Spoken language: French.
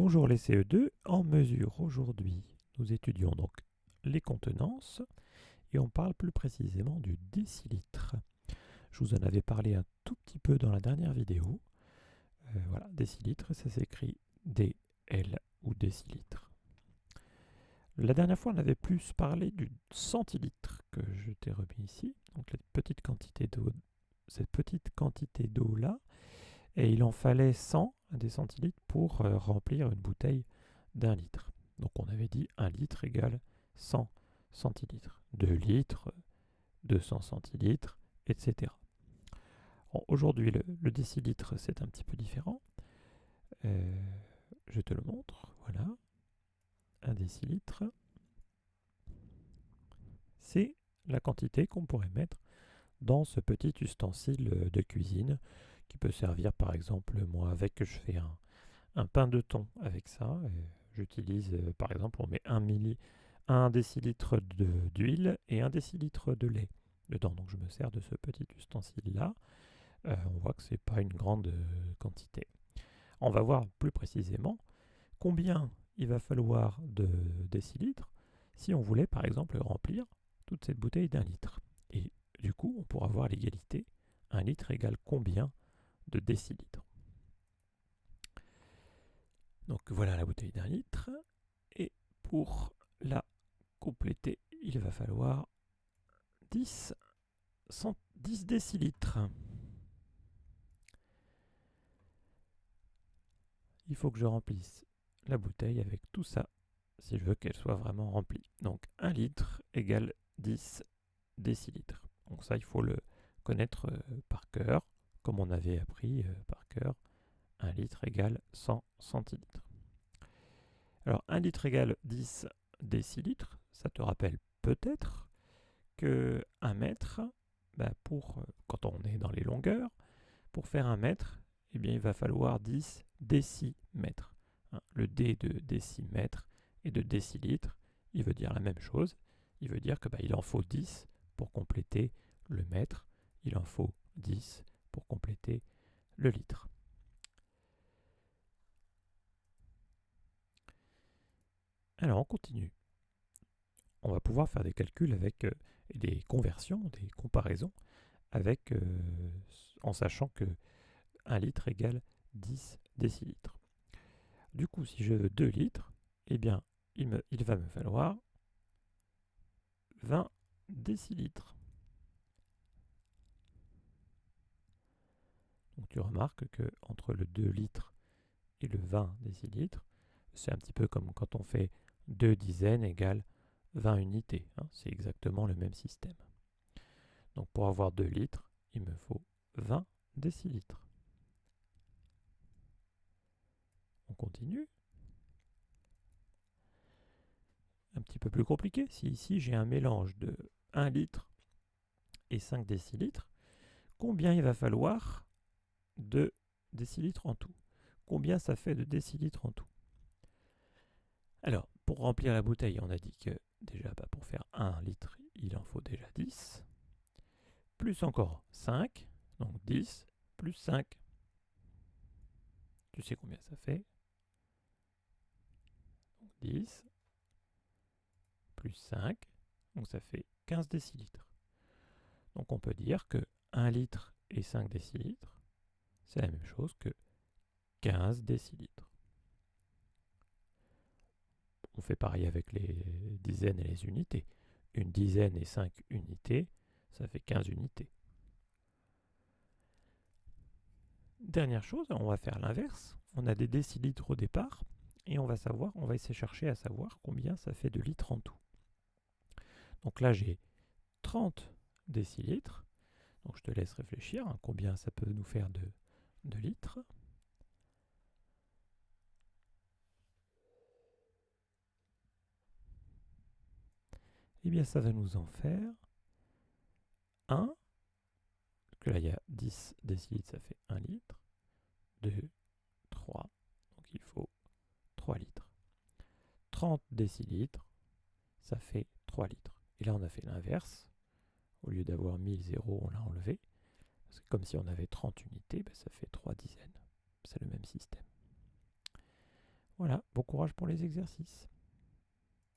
Bonjour les CE2, en mesure aujourd'hui, nous étudions donc les contenances et on parle plus précisément du décilitre. Je vous en avais parlé un tout petit peu dans la dernière vidéo. Voilà, décilitre, ça s'écrit DL ou décilitre. La dernière fois, on avait plus parlé du centilitre que je t'ai remis ici, donc cette petite quantité d'eau là, et il en fallait 100 des centilitres pour remplir une bouteille d'1 litre. Donc on avait dit 1 litre égale 100 centilitres. 2 litres, 200 centilitres, etc. Bon, aujourd'hui, le décilitre, c'est un petit peu différent. Je te le montre. Voilà. 1 décilitre, c'est la quantité qu'on pourrait mettre dans ce petit ustensile de cuisine qui peut servir, par exemple, moi, je fais un pain de thon avec ça. J'utilise, par exemple, on met 1 décilitre d'huile et 1 décilitre de lait dedans. Donc je me sers de ce petit ustensile-là. On voit que ce n'est pas une grande quantité. On va voir plus précisément combien il va falloir de décilitres si on voulait, par exemple, remplir toute cette bouteille d'1 litre. Et du coup, on pourra voir l'égalité. 1 litre égale combien de décilitres? Donc voilà la bouteille d'1 litre. Et pour la compléter, il va falloir 10 décilitres. Il faut que je remplisse la bouteille avec tout ça si je veux qu'elle soit vraiment remplie. Donc 1 litre égale 10 décilitres. Donc ça, il faut le connaître par cœur, comme on avait appris par cœur. 1 litre égale 100 centilitres. Alors 1 litre égale 10 décilitres, ça te rappelle peut-être que 1 mètre, quand on est dans les longueurs, pour faire 1 mètre, eh bien, il va falloir 10 décimètres. Le D de décimètre et de décilitre, il veut dire la même chose. Il veut dire que il en faut 10 pour compléter le mètre. Il en faut 10 pour compléter le litre. Alors, on continue. On va pouvoir faire des calculs avec des conversions, des comparaisons, en sachant que 1 litre égale 10 décilitres. Du coup, si je veux 2 litres, eh bien, il va me falloir 20 décilitres. Donc tu remarques que entre le 2 litres et le 20 décilitres, c'est un petit peu comme quand on fait 2 dizaines égale 20 unités. C'est exactement le même système. Donc pour avoir 2 litres, il me faut 20 décilitres. On continue. Un petit peu plus compliqué. Si ici j'ai un mélange de 1 litre et 5 décilitres, combien il va falloir de décilitres en tout? Combien ça fait de décilitres en tout? Alors, pour remplir la bouteille, on a dit que déjà pour faire 1 litre, il en faut déjà 10. Plus encore 5, donc 10 plus 5. Tu sais combien ça fait? Donc 10 plus 5, donc ça fait 15 décilitres. Donc on peut dire que 1 litre et 5 décilitres, c'est la même chose que 15 décilitres. On fait pareil avec les dizaines et les unités. Une dizaine et 5 unités, ça fait 15 unités. Dernière chose, on va faire l'inverse. On a des décilitres au départ et on va essayer de chercher à savoir combien ça fait de litres en tout. Donc là, j'ai 30 décilitres. Donc je te laisse réfléchir combien ça peut nous faire de litres. Eh bien, ça va nous en faire 1. Donc là, il y a 10 décilitres, ça fait 1 litre. 2, 3. Donc il faut 3 litres. 30 décilitres, ça fait 3 litres. Et là, on a fait l'inverse. Au lieu d'avoir 1000 zéros, on l'a enlevé. C'est comme si on avait 30 unités, ça fait 3 dizaines. C'est le même système. Voilà, bon courage pour les exercices.